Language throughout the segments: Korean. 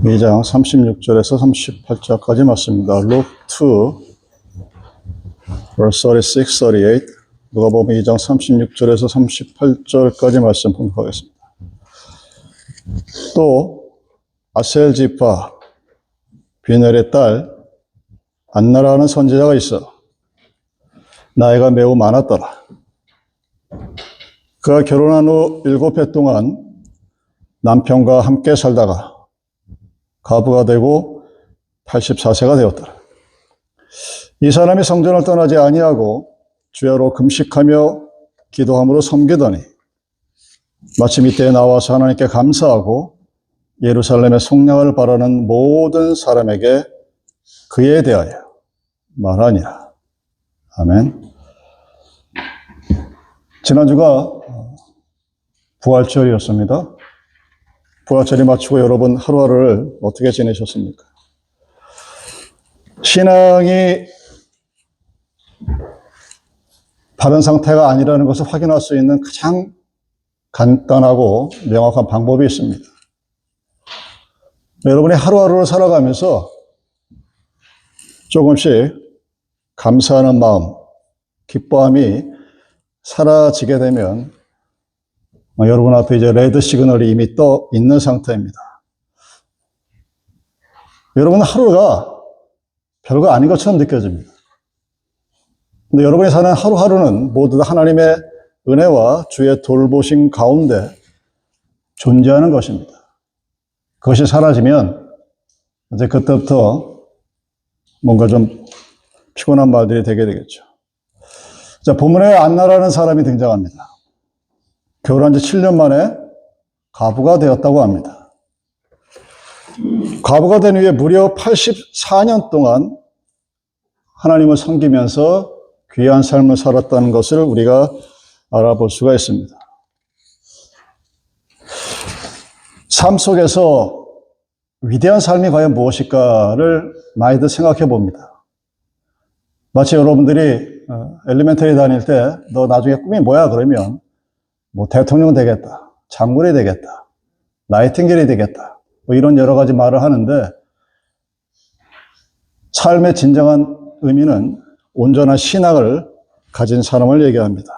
2장 36절에서 38절까지 말씀입니다. Luke 2, verse 36, 38. 누가복음 2장 36절에서 38절까지 말씀 공부하겠습니다. 또 아셀 지파 비넬의 딸 안나라는 선지자가 있어 나이가 매우 많았더라. 그가 결혼한 후 7해 동안 남편과 함께 살다가 과부가 되고 84세가 되었더라. 이 사람이 성전을 떠나지 아니하고 주야로 금식하며 기도함으로 섬기더니 마침 이때에 나와서 하나님께 감사하고 예루살렘의 속량을 바라는 모든 사람에게 그에 대하여 말하니라. 아멘. 지난주가 부활절이었습니다. 부활절이 마치고 여러분 하루하루를 어떻게 지내셨습니까? 신앙이 바른 상태가 아니라는 것을 확인할 수 있는 가장 간단하고 명확한 방법이 있습니다. 여러분이 하루하루를 살아가면서 조금씩 감사하는 마음, 기뻐함이 사라지게 되면 여러분 앞에 이제 레드 시그널이 이미 떠 있는 상태입니다. 여러분 하루가 별거 아닌 것처럼 느껴집니다. 근데 여러분이 사는 하루하루는 모두 다 하나님의 은혜와 주의 돌보심 가운데 존재하는 것입니다. 그것이 사라지면 이제 그때부터 뭔가 좀 피곤한 말들이 되게 되겠죠. 자, 본문에 안나라는 사람이 등장합니다. 결혼한 지 7년 만에 과부가 되었다고 합니다. 과부가 된 후에 무려 84년 동안 하나님을 섬기면서 귀한 삶을 살았다는 것을 우리가 알아볼 수가 있습니다. 삶 속에서 위대한 삶이 과연 무엇일까를 많이들 생각해 봅니다. 마치 여러분들이 엘리멘터리 다닐 때 너 나중에 꿈이 뭐야? 그러면 뭐 대통령 되겠다, 장군이 되겠다, 나이팅게일이 되겠다, 뭐 이런 여러 가지 말을 하는데 삶의 진정한 의미는 온전한 신앙을 가진 사람을 얘기합니다.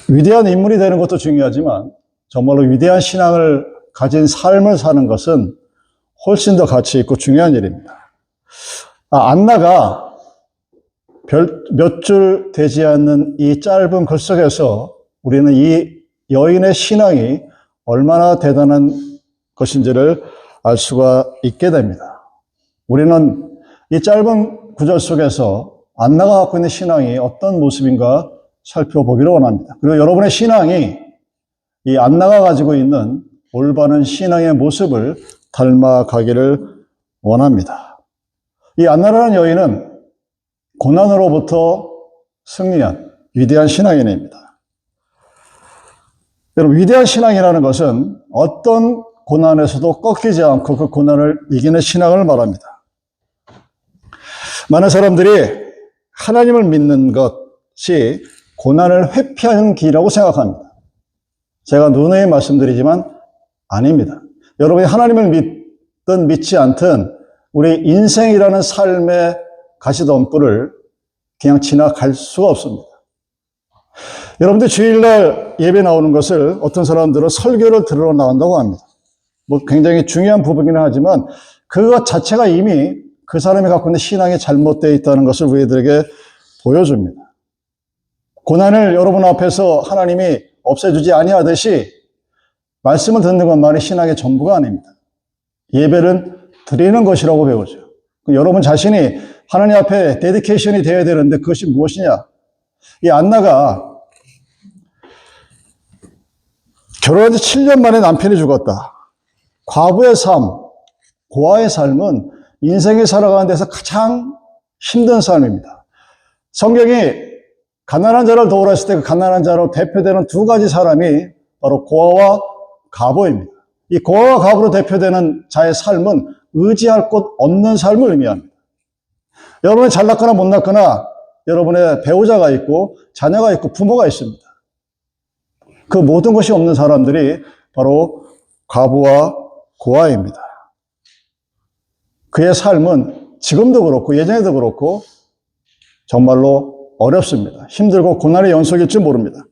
위대한 인물이 되는 것도 중요하지만 정말로 위대한 신앙을 가진 삶을 사는 것은 훨씬 더 가치 있고 중요한 일입니다. 안나가 몇 줄 되지 않는 이 짧은 글 속에서 우리는 이 여인의 신앙이 얼마나 대단한 것인지를 알 수가 있게 됩니다. 우리는 이 짧은 구절 속에서 안나가 갖고 있는 신앙이 어떤 모습인가 살펴보기를 원합니다. 그리고 여러분의 신앙이 이 안나가 가지고 있는 올바른 신앙의 모습을 닮아가기를 원합니다. 이 안나라는 여인은 고난으로부터 승리한 위대한 신앙인입니다. 여러분, 위대한 신앙이라는 것은 어떤 고난에서도 꺾이지 않고 그 고난을 이기는 신앙을 말합니다. 많은 사람들이 하나님을 믿는 것이 고난을 회피하는 길이라고 생각합니다. 제가 누누이 말씀드리지만 아닙니다. 여러분이 하나님을 믿든 믿지 않든 우리 인생이라는 삶의 가시덤불을 그냥 지나갈 수가 없습니다. 여러분들 주일날 예배 나오는 것을 어떤 사람들은 설교를 들으러 나간다고 합니다. 뭐 굉장히 중요한 부분이긴 하지만 그것 자체가 이미 그 사람이 갖고 있는 신앙이 잘못되어 있다는 것을 우리들에게 보여줍니다. 고난을 여러분 앞에서 하나님이 없애주지 아니하듯이 말씀을 듣는 것만이 신앙의 전부가 아닙니다. 예배를 드리는 것이라고 배우죠. 여러분 자신이 하나님 앞에 데디케이션이 되어야 되는데 그것이 무엇이냐? 이 안나가 결혼한 지 7년 만에 남편이 죽었다. 과부의 삶, 고아의 삶은 인생에 살아가는 데서 가장 힘든 삶입니다. 성경이 가난한 자를 도우라 했을 때 그 가난한 자로 대표되는 두 가지 사람이 바로 고아와 과부입니다. 이 고아와 과부로 대표되는 자의 삶은 의지할 곳 없는 삶을 의미합니다. 여러분이 잘났거나 못났거나 여러분의 배우자가 있고 자녀가 있고 부모가 있습니다. 그 모든 것이 없는 사람들이 바로 과부와 고아입니다. 그의 삶은 지금도 그렇고 예전에도 그렇고 정말로 어렵습니다. 힘들고 고난의 연속일 줄 모릅니다.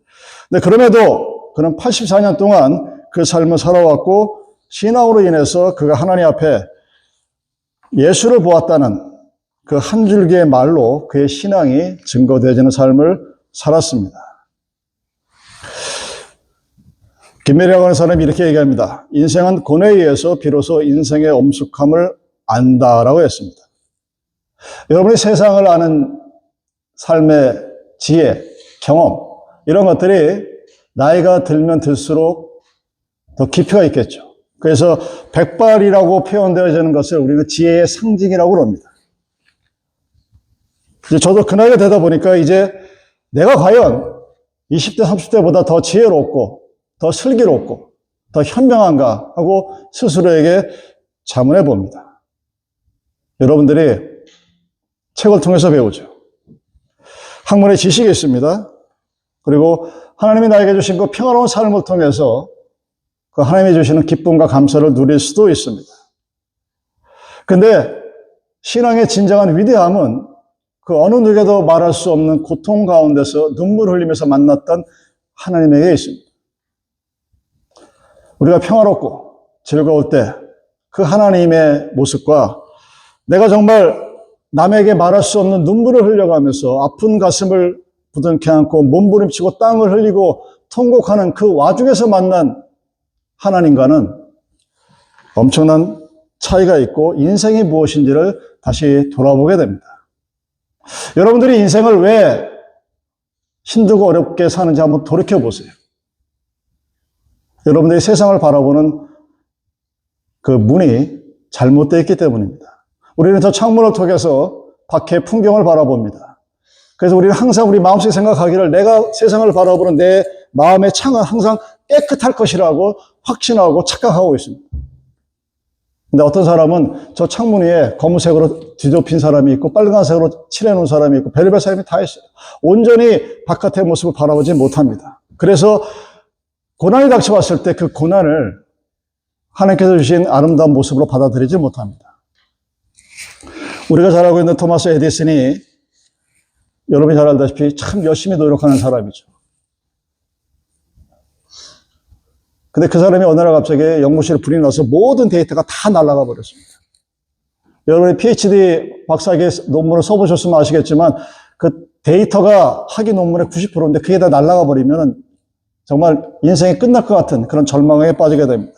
근데 그럼에도 그는 84년 동안 그 삶을 살아왔고 신앙으로 인해서 그가 하나님 앞에 예수를 보았다는 그 한 줄기의 말로 그의 신앙이 증거되어지는 삶을 살았습니다. 김메리라고 하는 사람이 이렇게 얘기합니다. 인생은 고뇌에 의해서 비로소 인생의 엄숙함을 안다라고 했습니다. 여러분이 세상을 아는 삶의 지혜, 경험 이런 것들이 나이가 들면 들수록 더 깊이가 있겠죠. 그래서 백발이라고 표현되어지는 것을 우리는 지혜의 상징이라고 합니다. 이제 저도 그 나이가 되다 보니까 이제 내가 과연 20대, 30대보다 더 지혜롭고 더 슬기롭고 더 현명한가 하고 스스로에게 자문해 봅니다. 여러분들이 책을 통해서 배우죠. 학문의 지식이 있습니다. 그리고 하나님이 나에게 주신 그 평화로운 삶을 통해서 그 하나님이 주시는 기쁨과 감사를 누릴 수도 있습니다. 근데 신앙의 진정한 위대함은 그 어느 누구에도 말할 수 없는 고통 가운데서 눈물 흘리면서 만났던 하나님에게 있습니다. 우리가 평화롭고 즐거울 때 그 하나님의 모습과 내가 정말 남에게 말할 수 없는 눈물을 흘려가면서 아픈 가슴을 부둥켜 안고 몸부림치고 땀을 흘리고 통곡하는 그 와중에서 만난 하나님과는 엄청난 차이가 있고 인생이 무엇인지를 다시 돌아보게 됩니다. 여러분들이 인생을 왜 힘들고 어렵게 사는지 한번 돌이켜보세요. 여러분들이 세상을 바라보는 그 문이 잘못되어 있기 때문입니다. 우리는 저 창문을 통해서 밖의 풍경을 바라봅니다. 그래서 우리는 항상 우리 마음속에 생각하기를 내가 세상을 바라보는 내 마음의 창은 항상 깨끗할 것이라고 확신하고 착각하고 있습니다. 근데 어떤 사람은 저 창문 위에 검은색으로 뒤덮인 사람이 있고 빨간색으로 칠해놓은 사람이 있고 별의별 사람이 다 있어요. 온전히 바깥의 모습을 바라보지 못합니다. 그래서 고난이 닥쳐왔을 때 그 고난을 하나님께서 주신 아름다운 모습으로 받아들이지 못합니다. 우리가 잘 알고 있는 토마스 에디슨이 여러분이 잘 알다시피 참 열심히 노력하는 사람이죠. 근데 그 사람이 어느 날 갑자기 연구실에 불이 나서 모든 데이터가 다 날아가 버렸습니다. 여러분이 PhD 박사학위 논문을 써보셨으면 아시겠지만 그 데이터가 학위 논문의 90%인데 그게 다 날아가 버리면 정말 인생이 끝날 것 같은 그런 절망에 빠지게 됩니다.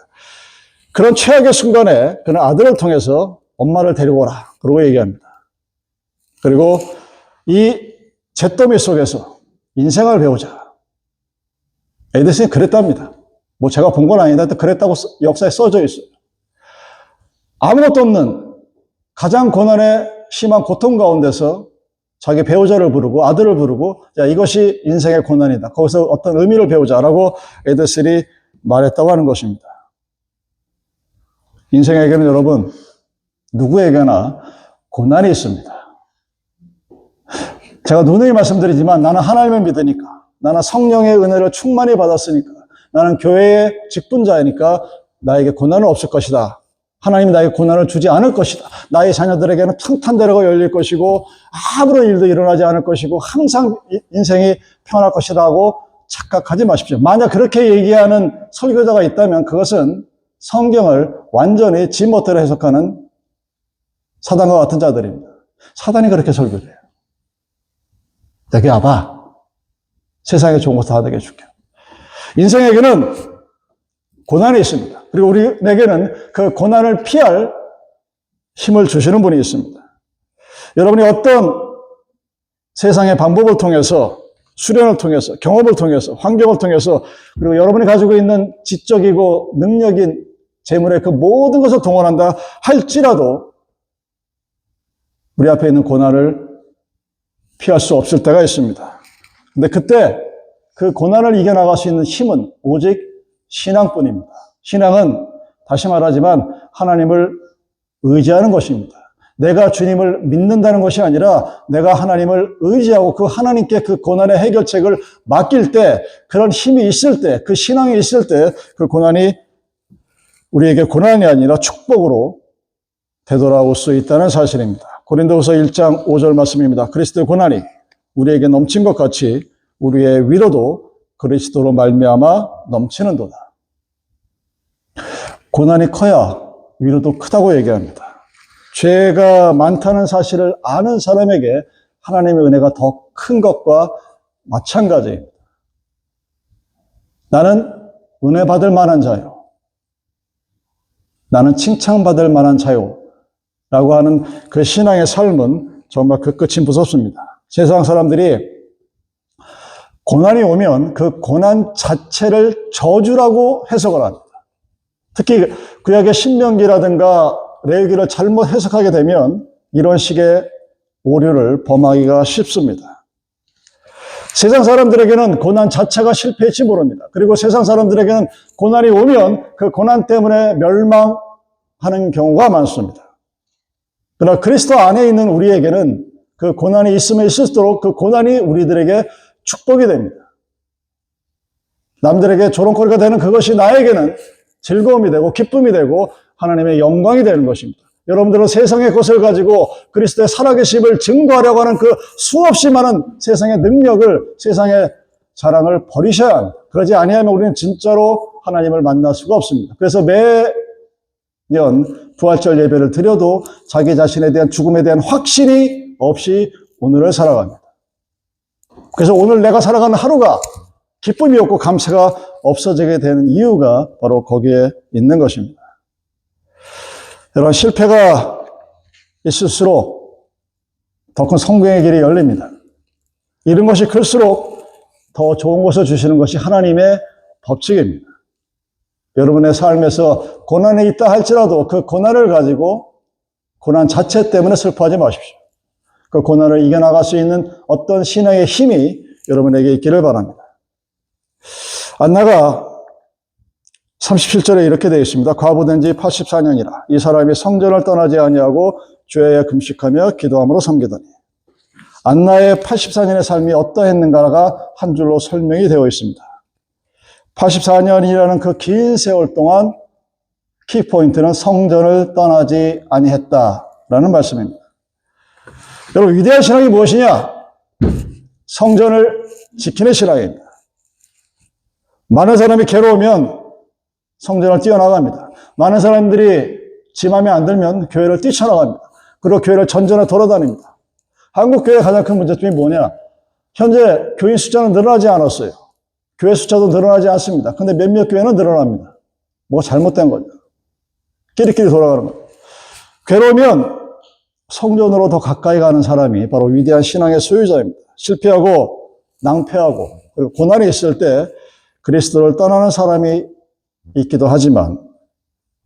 그런 최악의 순간에 그는 아들을 통해서 엄마를 데리고 오라 그러고 얘기합니다. 그리고 이 잿더미 속에서 인생을 배우자. 에디슨이 그랬답니다. 뭐 제가 본 건 아니다. 그랬다고 역사에 써져 있어요. 아무것도 없는 가장 고난의 심한 고통 가운데서 자기 배우자를 부르고 아들을 부르고 야 이것이 인생의 고난이다. 거기서 어떤 의미를 배우자라고 에디슨이 말했다고 하는 것입니다. 인생에게는 여러분 누구에게나 고난이 있습니다. 제가 누누이 말씀드리지만 나는 하나님을 믿으니까 나는 성령의 은혜를 충만히 받았으니까 나는 교회의 직분자이니까 나에게 고난은 없을 것이다. 하나님이 나에게 고난을 주지 않을 것이다. 나의 자녀들에게는 평탄대로가 열릴 것이고 아무런 일도 일어나지 않을 것이고 항상 인생이 평안할 것이라고 착각하지 마십시오. 만약 그렇게 얘기하는 설교자가 있다면 그것은 성경을 완전히 지멋대로 해석하는 사단과 같은 자들입니다. 사단이 그렇게 설교를 해요. 여기 와봐. 세상에 좋은 거 다 되게 해줄게. 인생에게는 고난이 있습니다. 그리고 우리에게는 그 고난을 피할 힘을 주시는 분이 있습니다. 여러분이 어떤 세상의 방법을 통해서, 수련을 통해서, 경험을 통해서, 환경을 통해서, 그리고 여러분이 가지고 있는 지적이고 능력인 재물의 그 모든 것을 동원한다 할지라도 우리 앞에 있는 고난을 피할 수 없을 때가 있습니다. 근데 그때 그 고난을 이겨나갈 수 있는 힘은 오직 신앙뿐입니다. 신앙은 다시 말하지만 하나님을 의지하는 것입니다. 내가 주님을 믿는다는 것이 아니라 내가 하나님을 의지하고 그 하나님께 그 고난의 해결책을 맡길 때, 그런 힘이 있을 때, 그 신앙이 있을 때 그 고난이 우리에게 고난이 아니라 축복으로 되돌아올 수 있다는 사실입니다. 고린도후서 1장 5절 말씀입니다. 그리스도의 고난이 우리에게 넘친 것 같이 우리의 위로도 그리스도로 말미암아 넘치는도다. 고난이 커야 위로도 크다고 얘기합니다. 죄가 많다는 사실을 아는 사람에게 하나님의 은혜가 더 큰 것과 마찬가지입니다. 나는 은혜 받을 만한 자요. 나는 칭찬받을 만한 자요. 라고 하는 그 신앙의 삶은 정말 그 끝이 무섭습니다. 세상 사람들이 고난이 오면 그 고난 자체를 저주라고 해석을 합니다. 특히 구약의 신명기라든가 레위기를 잘못 해석하게 되면 이런 식의 오류를 범하기가 쉽습니다. 세상 사람들에게는 고난 자체가 실패일지 모릅니다. 그리고 세상 사람들에게는 고난이 오면 그 고난 때문에 멸망하는 경우가 많습니다. 그러나 그리스도 안에 있는 우리에게는 그 고난이 있으면 있을수록 그 고난이 우리들에게 축복이 됩니다. 남들에게 조롱거리가 되는 그것이 나에게는 즐거움이 되고 기쁨이 되고 하나님의 영광이 되는 것입니다. 여러분들은 세상의 것을 가지고 그리스도의 살아계심을 증거하려고 하는 그 수없이 많은 세상의 능력을, 세상의 자랑을 버리셔야 합니다. 그러지 아니하면 우리는 진짜로 하나님을 만날 수가 없습니다. 그래서 매년 부활절 예배를 드려도 자기 자신에 대한 죽음에 대한 확신이 없이 오늘을 살아갑니다. 그래서 오늘 내가 살아가는 하루가 기쁨이 없고 감사가 없어지게 되는 이유가 바로 거기에 있는 것입니다. 여러분, 실패가 있을수록 더 큰 성공의 길이 열립니다. 이런 것이 클수록 더 좋은 것을 주시는 것이 하나님의 법칙입니다. 여러분의 삶에서 고난이 있다 할지라도 그 고난을 가지고 고난 자체 때문에 슬퍼하지 마십시오. 그 고난을 이겨나갈 수 있는 어떤 신앙의 힘이 여러분에게 있기를 바랍니다. 안나가 37절에 이렇게 되어 있습니다. 과부된 지 84년이라 이 사람이 성전을 떠나지 아니하고 주야에 금식하며 기도함으로 섬기더니. 안나의 84년의 삶이 어떠했는가가 한 줄로 설명이 되어 있습니다. 84년이라는 그 긴 세월 동안 키포인트는 성전을 떠나지 아니했다라는 말씀입니다. 여러분, 위대한 신앙이 무엇이냐? 성전을 지키는 신앙입니다. 많은 사람이 괴로우면 성전을 뛰어나갑니다. 많은 사람들이 지 맘에 안 들면 교회를 뛰쳐나갑니다. 그리고 교회를 전전에 돌아다닙니다. 한국 교회의 가장 큰 문제점이 뭐냐? 현재 교인 숫자는 늘어나지 않았어요. 교회 숫자도 늘어나지 않습니다. 근데 몇몇 교회는 늘어납니다. 뭐가 잘못된 거죠. 끼리끼리 돌아가는 거예요. 괴로우면 성전으로 더 가까이 가는 사람이 바로 위대한 신앙의 소유자입니다. 실패하고 낭패하고 그리고 고난이 있을 때 그리스도를 떠나는 사람이 있기도 하지만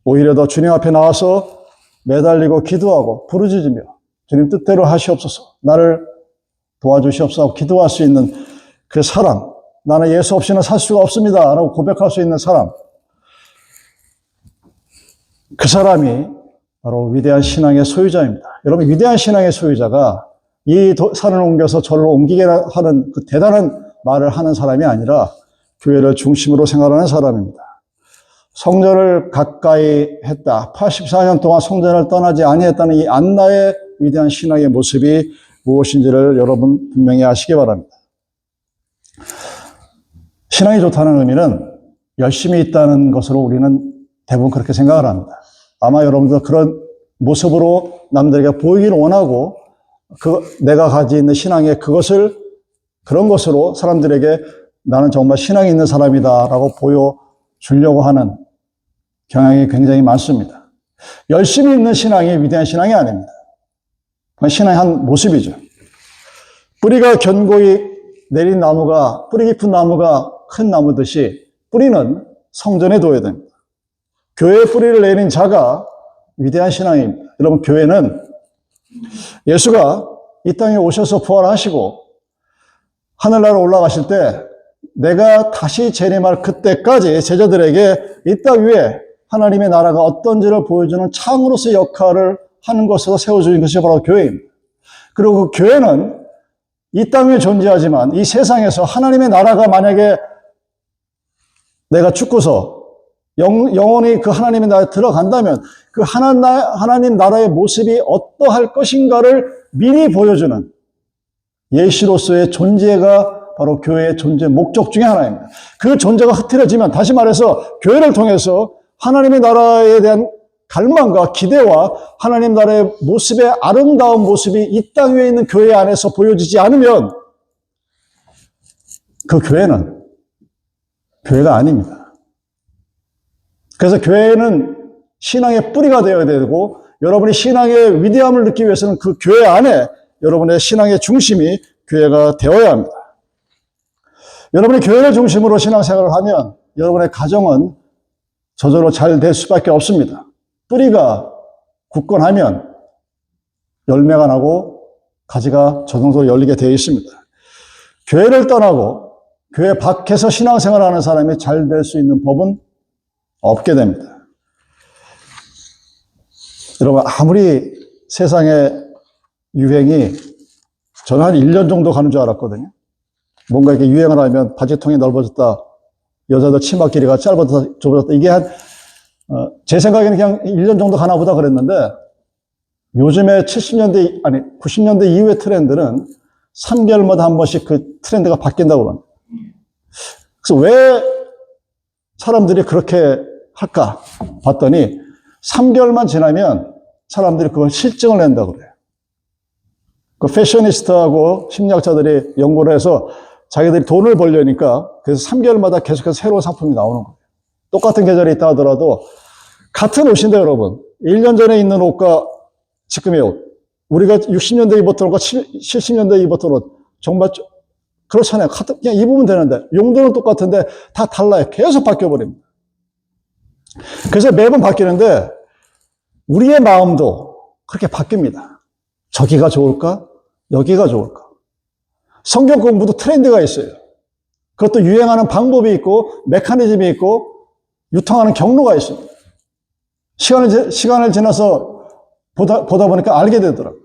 오히려 더 주님 앞에 나와서 매달리고 기도하고 부르짖으며 주님 뜻대로 하시옵소서, 나를 도와주시옵소서 하고 기도할 수 있는 그 사람, 나는 예수 없이는 살 수가 없습니다 라고 고백할 수 있는 사람, 그 사람이 바로 위대한 신앙의 소유자입니다. 여러분, 위대한 신앙의 소유자가 이 산을 옮겨서 절로 옮기게 하는 그 대단한 말을 하는 사람이 아니라 교회를 중심으로 생활하는 사람입니다. 성전을 가까이 했다. 84년 동안 성전을 떠나지 아니했다는 이 안나의 위대한 신앙의 모습이 무엇인지를 여러분 분명히 아시기 바랍니다. 신앙이 좋다는 의미는 열심히 있다는 것으로 우리는 대부분 그렇게 생각을 합니다. 아마 여러분도 그런 모습으로 남들에게 보이기를 원하고 내가 가지고 있는 신앙의 그런 것으로 사람들에게 나는 정말 신앙이 있는 사람이다라고 보여주려고 하는 경향이 굉장히 많습니다. 열심히 있는 신앙이 위대한 신앙이 아닙니다. 그건 신앙의 한 모습이죠. 뿌리가 견고히 내린 나무가, 뿌리 깊은 나무가 큰 나무듯이 뿌리는 성전에 둬야 됩니다. 교회에 뿌리를 내린 자가 위대한 신앙입니다. 여러분, 교회는 예수가 이 땅에 오셔서 부활하시고 하늘나라로 올라가실 때 내가 다시 재림할 그때까지 제자들에게 이 땅 위에 하나님의 나라가 어떤지를 보여주는 창으로서의 역할을 하는 것으로 세워주는 것이 바로 교회입니다. 그리고 그 교회는 이 땅에 존재하지만 이 세상에서 하나님의 나라가 만약에 내가 죽고서 영혼이 그 하나님의 나라에 들어간다면 그 하나님 나라의 모습이 어떠할 것인가를 미리 보여주는 예시로서의 존재가 바로 교회의 존재 목적 중에 하나입니다. 그 존재가 흐트러지면, 다시 말해서 교회를 통해서 하나님의 나라에 대한 갈망과 기대와 하나님 나라의 모습의 아름다운 모습이 이 땅 위에 있는 교회 안에서 보여지지 않으면 그 교회는 교회가 아닙니다. 그래서 교회는 신앙의 뿌리가 되어야 되고, 여러분이 신앙의 위대함을 느끼기 위해서는 그 교회 안에 여러분의 신앙의 중심이 교회가 되어야 합니다. 여러분이 교회를 중심으로 신앙생활을 하면 여러분의 가정은 저절로 잘 될 수밖에 없습니다. 뿌리가 굳건하면 열매가 나고 가지가 저정도로 열리게 되어 있습니다. 교회를 떠나고 교회 밖에서 신앙생활하는 사람이 잘 될 수 있는 법은 없게 됩니다. 여러분, 아무리 세상의 유행이, 저는 한 1년 정도 가는 줄 알았거든요. 뭔가 이렇게 유행을 하면 바지통이 넓어졌다, 여자들 치마 길이가 짧아졌다, 좁아졌다. 이게 제 생각에는 그냥 1년 정도 가나 보다 그랬는데, 요즘에 70년대, 아니, 90년대 이후의 트렌드는 3개월마다 한 번씩 그 트렌드가 바뀐다고 합니다. 그래서 왜 사람들이 그렇게 할까 봤더니 3개월만 지나면 사람들이 그걸 실증을 낸다고 그래요. 그 패셔니스트하고 심리학자들이 연구를 해서 자기들이 돈을 벌려니까 그래서 3개월마다 계속해서 새로운 상품이 나오는 거예요. 똑같은 계절에 있다 하더라도 같은 옷인데 여러분, 1년 전에 입는 옷과 지금의 옷, 우리가 60년대 입었던 옷과 70년대 입었던 옷, 정말 그렇잖아요. 그냥 입으면 되는데 용도는 똑같은데 다 달라요. 계속 바뀌어버립니다. 그래서 매번 바뀌는데 우리의 마음도 그렇게 바뀝니다. 저기가 좋을까? 여기가 좋을까? 성경 공부도 트렌드가 있어요. 그것도 유행하는 방법이 있고 메커니즘이 있고 유통하는 경로가 있습니다. 시간을 지나서 보다 보니까 알게 되더라고요.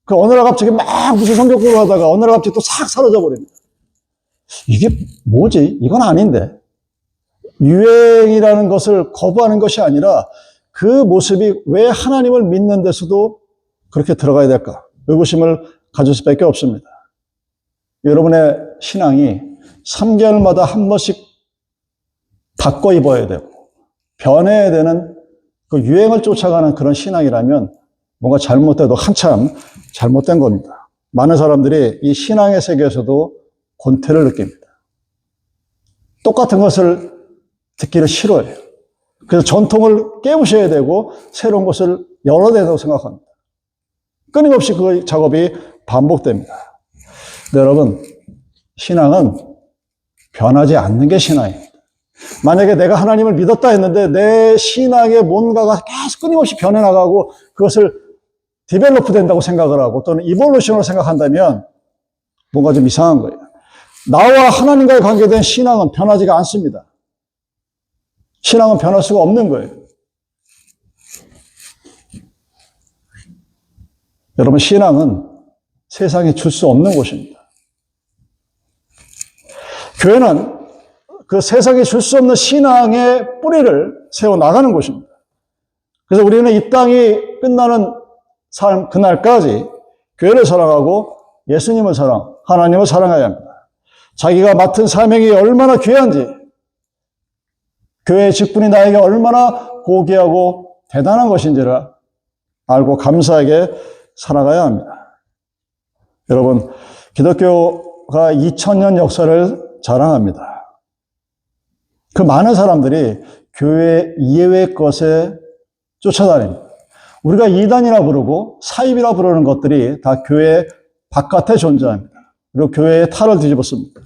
그 어느 날 갑자기 막 무슨 성경 공부를 하다가 어느 날 갑자기 또 싹 사라져 버립니다. 이게 뭐지? 이건 아닌데. 유행이라는 것을 거부하는 것이 아니라 그 모습이 왜 하나님을 믿는 데서도 그렇게 들어가야 될까? 의구심을 가질 수밖에 없습니다. 여러분의 신앙이 3개월마다 한 번씩 바꿔 입어야 되고 변해야 되는 그 유행을 쫓아가는 그런 신앙이라면 뭔가 잘못돼도 한참 잘못된 겁니다. 많은 사람들이 이 신앙의 세계에서도 권태를 느낍니다. 똑같은 것을 듣기를 싫어해요. 그래서 전통을 깨우셔야 되고 새로운 것을 열어야 된다고 생각합니다. 끊임없이 그 작업이 반복됩니다. 네, 여러분, 신앙은 변하지 않는 게 신앙입니다. 만약에 내가 하나님을 믿었다 했는데 내 신앙의 뭔가가 계속 끊임없이 변해나가고 그것을 디벨로프 된다고 생각을 하고 또는 이볼루션으로 생각한다면 뭔가 좀 이상한 거예요. 나와 하나님과의 관계된 신앙은 변하지가 않습니다. 신앙은 변할 수가 없는 거예요. 여러분, 신앙은 세상에 줄 수 없는 것입니다. 교회는 그 세상에 줄 수 없는 신앙의 뿌리를 세워나가는 곳입니다. 그래서 우리는 이 땅이 끝나는 삶 그날까지 교회를 사랑하고 예수님을 하나님을 사랑해야 합니다. 자기가 맡은 사명이 얼마나 귀한지, 교회의 직분이 나에게 얼마나 고귀하고 대단한 것인지를 알고 감사하게 살아가야 합니다. 여러분, 기독교가 2000년 역사를 자랑합니다. 그 많은 사람들이 교회 이외의 것에 쫓아다닙니다. 우리가 이단이라 부르고 사입이라 부르는 것들이 다 교회 바깥에 존재합니다. 그리고 교회의 탈을 뒤집었습니다.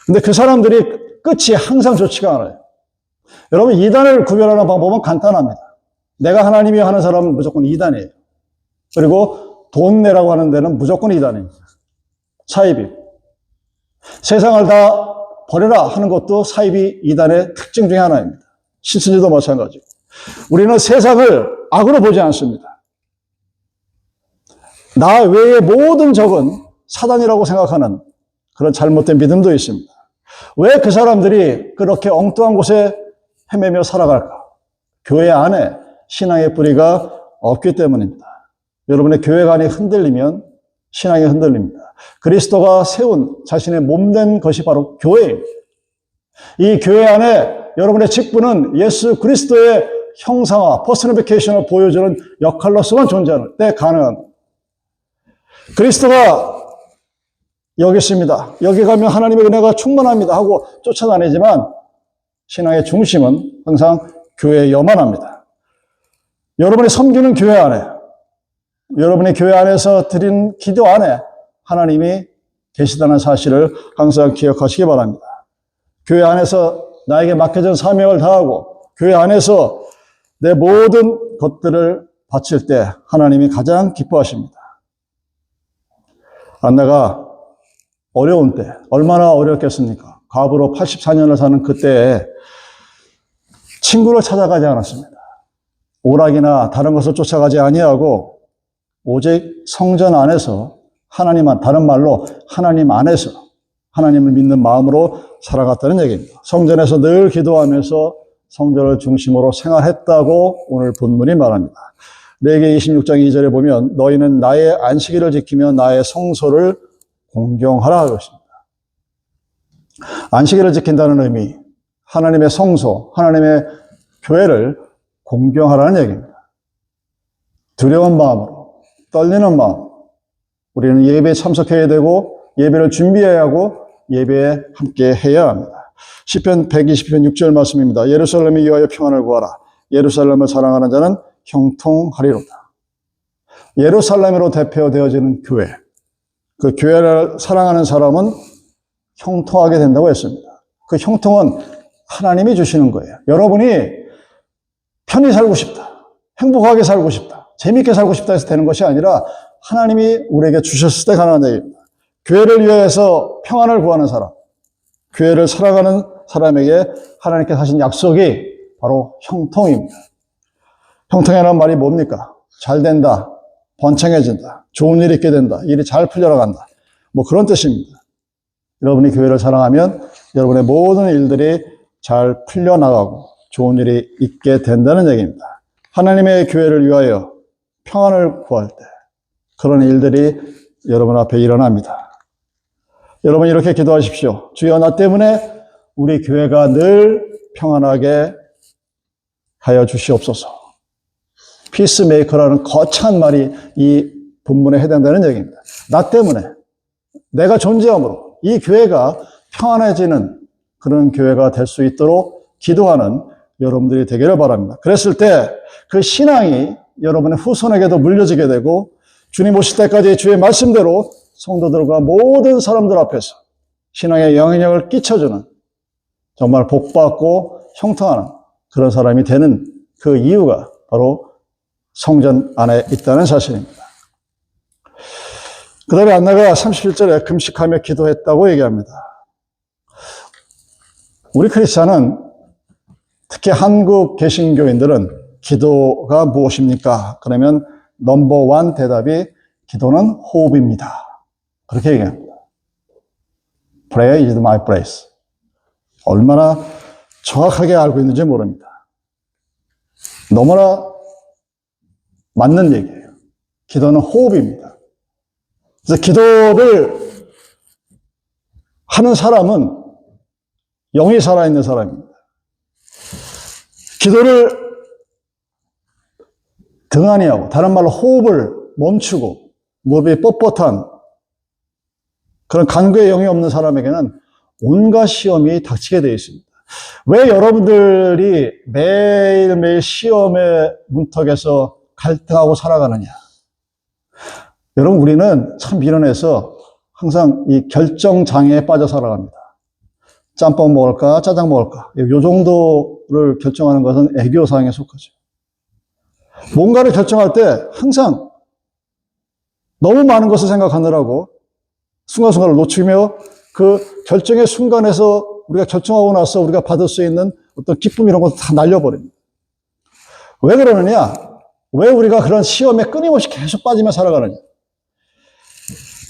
근데 그 사람들이 끝이 항상 좋지가 않아요. 여러분, 이단을 구별하는 방법은 간단합니다. 내가 하나님이 하는 사람은 무조건 이단이에요. 그리고 돈 내라고 하는 데는 무조건 이단입니다. 사입이. 세상을 다 버려라 하는 것도 사입이 이단의 특징 중에 하나입니다. 신천지도 마찬가지고. 우리는 세상을 악으로 보지 않습니다. 나 외의 모든 적은 사단이라고 생각하는 그런 잘못된 믿음도 있습니다. 왜 그 사람들이 그렇게 엉뚱한 곳에 헤매며 살아갈까? 교회 안에 신앙의 뿌리가 없기 때문입니다. 여러분의 교회관이 흔들리면 신앙이 흔들립니다. 그리스도가 세운 자신의 몸된 것이 바로 교회입니다. 이 교회 안에 여러분의 직분은 예수 그리스도의 형상화, 퍼스니피케이션을 보여주는 역할로서만 존재하는 때 가능합니다. 그리스도가 여기 있습니다. 여기 가면 하나님의 은혜가 충만합니다 하고 쫓아다니지만 신앙의 중심은 항상 교회여만 합니다. 여러분이 섬기는 교회 안에, 여러분이 교회 안에서 드린 기도 안에 하나님이 계시다는 사실을 항상 기억하시기 바랍니다. 교회 안에서 나에게 맡겨진 사명을 다하고 교회 안에서 내 모든 것들을 바칠 때 하나님이 가장 기뻐하십니다. 안나가 어려운 때, 얼마나 어렵겠습니까? 과부로 84년을 사는 그때에 친구를 찾아가지 않았습니다. 오락이나 다른 것을 쫓아가지 아니하고 오직 성전 안에서 하나님만, 다른 말로 하나님 안에서 하나님을 믿는 마음으로 살아갔다는 얘기입니다. 성전에서 늘 기도하면서 성전을 중심으로 생활했다고 오늘 본문이 말합니다. 레위기 26장 2절에 보면 너희는 나의 안식일을 지키며 나의 성소를 공경하라 하고 있습니다. 안식일을 지킨다는 의미, 하나님의 성소, 하나님의 교회를 공경하라는 얘기입니다. 두려운 마음으로, 떨리는 마음, 우리는 예배에 참석해야 되고 예배를 준비해야 하고 예배에 함께 해야 합니다. 시편 120편 6절 말씀입니다. 예루살렘에 위하여 평안을 구하라. 예루살렘을 사랑하는 자는 형통하리로다. 예루살렘으로 대표되어지는 교회, 그 교회를 사랑하는 사람은 형통하게 된다고 했습니다. 그 형통은 하나님이 주시는 거예요. 여러분이 편히 살고 싶다, 행복하게 살고 싶다, 재밌게 살고 싶다 해서 되는 것이 아니라 하나님이 우리에게 주셨을 때 가능한 얘기입니다. 교회를 위해서 평안을 구하는 사람, 교회를 사랑하는 사람에게 하나님께서 하신 약속이 바로 형통입니다. 형통이라는 말이 뭡니까? 잘 된다, 번창해진다, 좋은 일이 있게 된다, 일이 잘 풀려나간다, 뭐 그런 뜻입니다. 여러분이 교회를 사랑하면 여러분의 모든 일들이 잘 풀려나가고 좋은 일이 있게 된다는 얘기입니다. 하나님의 교회를 위하여 평안을 구할 때 그런 일들이 여러분 앞에 일어납니다. 여러분 이렇게 기도하십시오. 주여, 나 때문에 우리 교회가 늘 평안하게 하여 주시옵소서. 피스메이커라는 거창한 말이 이 본문에 해당되는 얘기입니다. 나 때문에, 내가 존재함으로 이 교회가 평안해지는 그런 교회가 될 수 있도록 기도하는 여러분들이 되기를 바랍니다. 그랬을 때 그 신앙이 여러분의 후손에게도 물려지게 되고 주님 오실 때까지 주의 말씀대로 성도들과 모든 사람들 앞에서 신앙의 영향력을 끼쳐주는 정말 복받고 형통하는 그런 사람이 되는 그 이유가 바로 성전 안에 있다는 사실입니다. 그 다음에 안나가 31절에 금식하며 기도했다고 얘기합니다. 우리 크리스찬은 특히 한국 개신교인들은 기도가 무엇입니까? 그러면 넘버 1 대답이 기도는 호흡입니다. 그렇게 얘기합니다. Prayer is my breath. 얼마나 정확하게 알고 있는지 모릅니다. 너무나 맞는 얘기예요. 기도는 호흡입니다. 그래서 기도를 하는 사람은 영이 살아있는 사람입니다. 기도를 등한히하고, 다른 말로 호흡을 멈추고 무릎이 뻣뻣한 그런 간구의 영이 없는 사람에게는 온갖 시험이 닥치게 되어 있습니다. 왜 여러분들이 매일매일 시험의 문턱에서 갈등하고 살아가느냐? 여러분, 우리는 참 미련해서 항상 이 결정장애에 빠져 살아갑니다. 짬뽕 먹을까, 짜장 먹을까? 이 정도를 결정하는 것은 애교사항에 속하죠. 뭔가를 결정할 때 항상 너무 많은 것을 생각하느라고 순간순간을 놓치며 그 결정의 순간에서 우리가 결정하고 나서 우리가 받을 수 있는 어떤 기쁨 이런 것을 다 날려버립니다. 왜 그러느냐? 왜 우리가 그런 시험에 끊임없이 계속 빠지며 살아가느냐?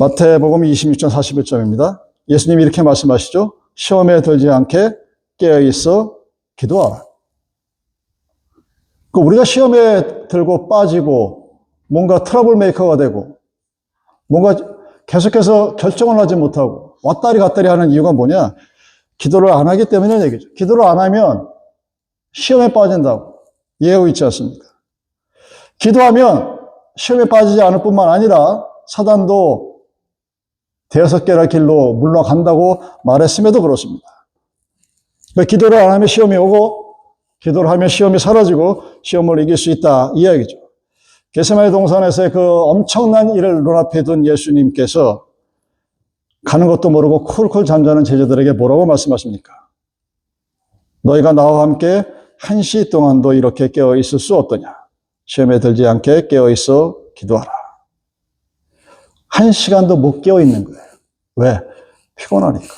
마태복음 26장 41절입니다. 예수님이 이렇게 말씀하시죠. 시험에 들지 않게 깨어있어 기도하라. 우리가 시험에 들고 빠지고 뭔가 트러블 메이커가 되고 뭔가 계속해서 결정을 하지 못하고 왔다리 갔다리 하는 이유가 뭐냐? 기도를 안 하기 때문이라는 얘기죠. 기도를 안 하면 시험에 빠진다고 이해하고 있지 않습니까? 기도하면 시험에 빠지지 않을 뿐만 아니라 사단도 대여섯 개의 길로 물러간다고 말했음에도 그렇습니다. 기도를 안 하면 시험이 오고 기도를 하면 시험이 사라지고 시험을 이길 수 있다 이 이야기죠. 겟세마네 동산에서의 그 엄청난 일을 눈앞에 둔 예수님께서 가는 것도 모르고 쿨쿨 잠자는 제자들에게 뭐라고 말씀하십니까? 너희가 나와 함께 1시 동안도 이렇게 깨어 있을 수 없더냐? 시험에 들지 않게 깨어 있어 기도하라. 1시간도 못 깨어 있는 거예요. 왜? 피곤하니까.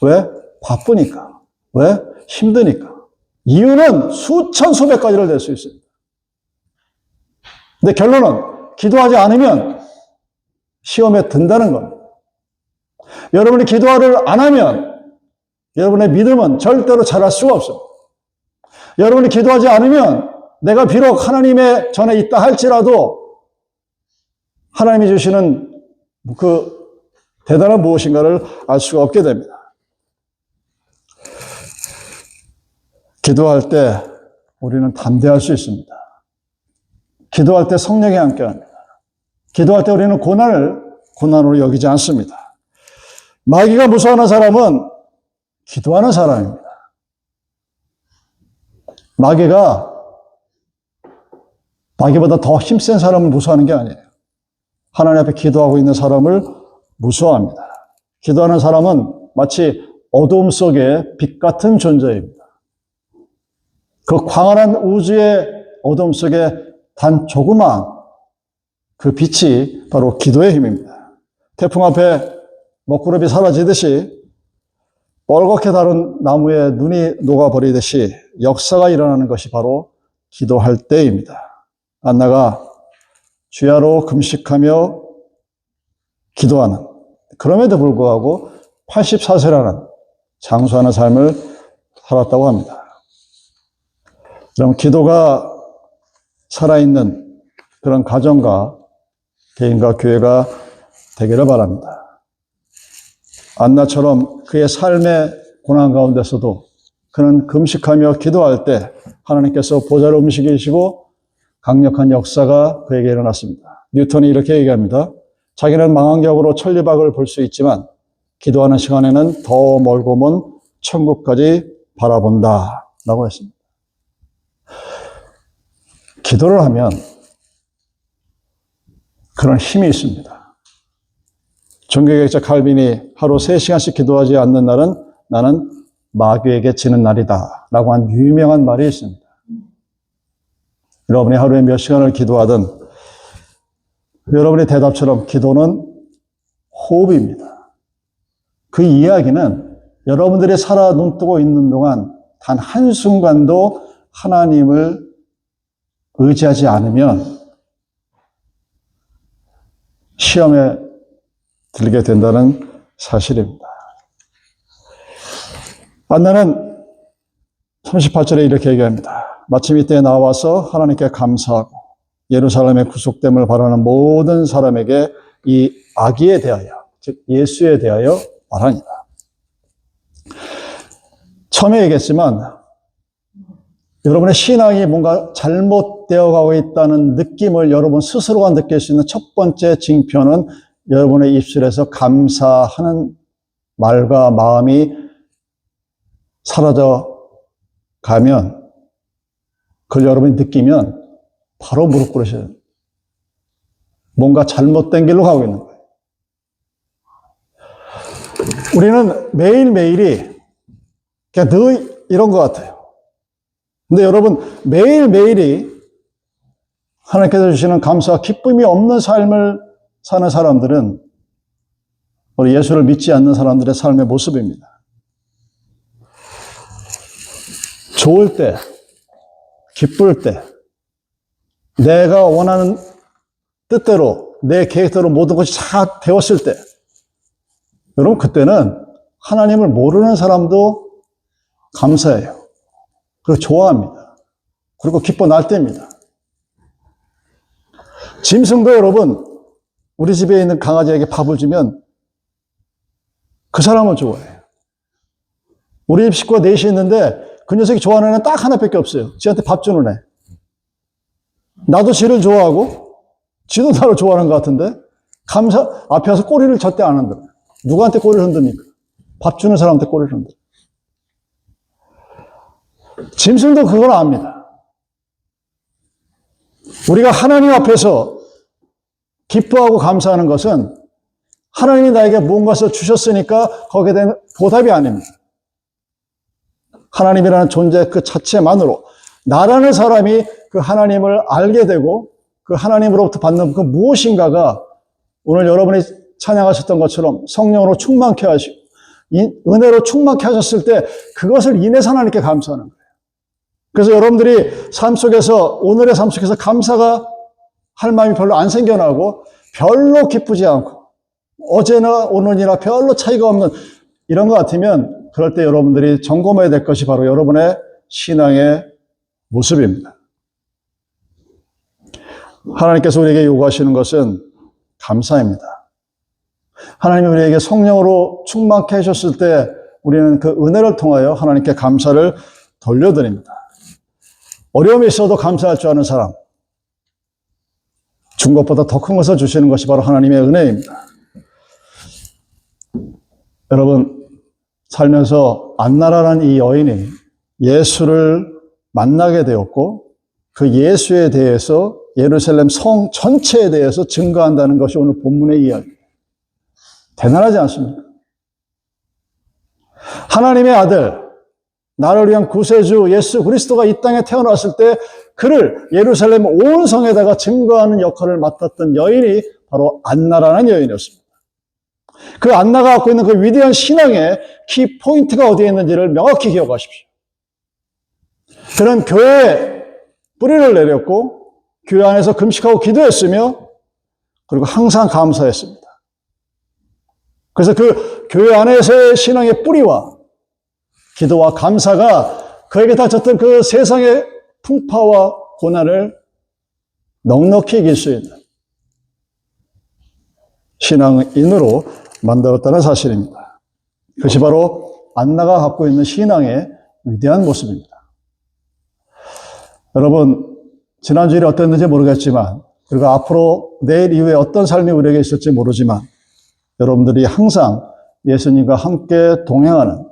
왜? 바쁘니까. 왜? 힘드니까. 이유는 수천 수백 가지를 낼 수 있습니다. 근데 결론은 기도하지 않으면 시험에 든다는 겁니다. 여러분이 기도를 안 하면 여러분의 믿음은 절대로 자랄 수가 없습니다. 여러분이 기도하지 않으면 내가 비록 하나님의 전에 있다 할지라도 하나님이 주시는 그 대단한 무엇인가를 알 수가 없게 됩니다. 기도할 때 우리는 담대할 수 있습니다. 기도할 때 성령이 함께합니다. 기도할 때 우리는 고난을 고난으로 여기지 않습니다. 마귀가 무서워하는 사람은 기도하는 사람입니다. 마귀보다 더 힘센 사람을 무서워하는 게 아니에요. 하나님 앞에 기도하고 있는 사람을 무서워합니다. 기도하는 사람은 마치 어둠 속에 빛 같은 존재입니다. 그 광활한 우주의 어둠 속에 단 조그마한 그 빛이 바로 기도의 힘입니다. 태풍 앞에 먹구름이 사라지듯이 뻘겋게 다른 나무에 눈이 녹아버리듯이 역사가 일어나는 것이 바로 기도할 때입니다. 안나가 주야로 금식하며 기도하는, 그럼에도 불구하고 84세라는 장수하는 삶을 살았다고 합니다. 그럼 기도가 살아있는 그런 가정과 개인과 교회가 되기를 바랍니다. 안나처럼 그의 삶의 고난 가운데서도 그는 금식하며 기도할 때 하나님께서 보좌를 움직이시고 강력한 역사가 그에게 일어났습니다. 뉴턴이 이렇게 얘기합니다. 자기는 망원경으로 천리박을 볼 수 있지만 기도하는 시간에는 더 멀고 먼 천국까지 바라본다 라고 했습니다. 기도를 하면 그런 힘이 있습니다. 종교개혁자 칼빈이 하루 3시간씩 기도하지 않는 날은 나는 마귀에게 지는 날이다 라고 한 유명한 말이 있습니다. 여러분이 하루에 몇 시간을 기도하든 여러분의 대답처럼 기도는 호흡입니다. 그 이야기는 여러분들이 살아 눈뜨고 있는 동안 단 한순간도 하나님을 의지하지 않으면 시험에 들게 된다는 사실입니다. 안나는 38절에 이렇게 얘기합니다. 마침 이때 나와서 하나님께 감사하고 예루살렘의 구속됨을 바라는 모든 사람에게 이 아기에 대하여, 즉 예수에 대하여 말하니라. 처음에 얘기했지만 여러분의 신앙이 뭔가 잘못되어 가고 있다는 느낌을 여러분 스스로가 느낄 수 있는 첫 번째 징표는 여러분의 입술에서 감사하는 말과 마음이 사라져 가면, 그걸 여러분이 느끼면 바로 무릎 꿇으셔야 돼요. 뭔가 잘못된 길로 가고 있는 거예요. 우리는 매일매일이 그냥 늘 이런 것 같아요. 근데 여러분, 매일매일이 하나님께서 주시는 감사와 기쁨이 없는 삶을 사는 사람들은 우리 예수를 믿지 않는 사람들의 삶의 모습입니다. 좋을 때, 기쁠 때, 내가 원하는 뜻대로, 내 계획대로 모든 것이 다 되었을 때, 여러분, 그때는 하나님을 모르는 사람도 감사해요. 그리고 좋아합니다. 그리고 기뻐 날 때입니다. 짐승도 여러분, 우리 집에 있는 강아지에게 밥을 주면 그 사람을 좋아해요. 우리 집 식구가 넷이 있는데 그 녀석이 좋아하는 애는 딱 하나밖에 없어요. 지한테 밥 주는 애. 나도 지를 좋아하고 지도 나를 좋아하는 것 같은데 앞에 와서 꼬리를 절대 안 흔들어요. 누구한테 꼬리를 흔듭니까? 밥 주는 사람한테 꼬리를 흔들어요. 짐승도 그걸 압니다. 우리가 하나님 앞에서 기뻐하고 감사하는 것은 하나님이 나에게 무언가를 주셨으니까 거기에 대한 보답이 아닙니다. 하나님이라는 존재 그 자체만으로 나라는 사람이 그 하나님을 알게 되고 그 하나님으로부터 받는 그 무엇인가가 오늘 여러분이 찬양하셨던 것처럼 성령으로 충만케 하시고 은혜로 충만케 하셨을 때 그것을 인해서 하나님께 감사하는 거예요. 그래서 여러분들이 삶 속에서 오늘의 삶 속에서 감사가 할 마음이 별로 안 생겨나고 별로 기쁘지 않고 어제나 오늘이나 별로 차이가 없는 이런 것 같으면 그럴 때 여러분들이 점검해야 될 것이 바로 여러분의 신앙의 모습입니다. 하나님께서 우리에게 요구하시는 것은 감사입니다. 하나님이 우리에게 성령으로 충만케 하셨을 때 우리는 그 은혜를 통하여 하나님께 감사를 돌려드립니다. 어려움이 있어도 감사할 줄 아는 사람, 준 것보다 더 큰 것을 주시는 것이 바로 하나님의 은혜입니다. 여러분, 살면서 안나라는 이 여인이 예수를 만나게 되었고 그 예수에 대해서 예루살렘 성 전체에 대해서 증거한다는 것이 오늘 본문의 이야기입니다. 대단하지 않습니까? 하나님의 아들, 나를 위한 구세주 예수 그리스도가 이 땅에 태어났을 때 그를 예루살렘 온 성에다가 증거하는 역할을 맡았던 여인이 바로 안나라는 여인이었습니다. 그 안나가 갖고 있는 그 위대한 신앙의 키 포인트가 어디에 있는지를 명확히 기억하십시오. 그는 교회에 뿌리를 내렸고 교회 안에서 금식하고 기도했으며 그리고 항상 감사했습니다. 그래서 그 교회 안에서의 신앙의 뿌리와 기도와 감사가 그에게 닥쳤던 그 세상의 풍파와 고난을 넉넉히 이길 수 있는 신앙인으로 만들었다는 사실입니다. 그것이 바로 안나가 갖고 있는 신앙의 위대한 모습입니다. 여러분, 지난주일에 어땠는지 모르겠지만 그리고 앞으로 내일 이후에 어떤 삶이 우리에게 있을지 모르지만 여러분들이 항상 예수님과 함께 동행하는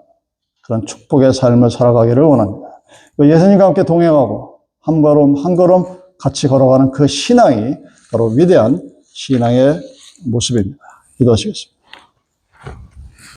그런 축복의 삶을 살아가기를 원합니다. 예수님과 함께 동행하고 한 걸음 한 걸음 같이 걸어가는 그 신앙이 바로 위대한 신앙의 모습입니다. 기도하시겠습니다.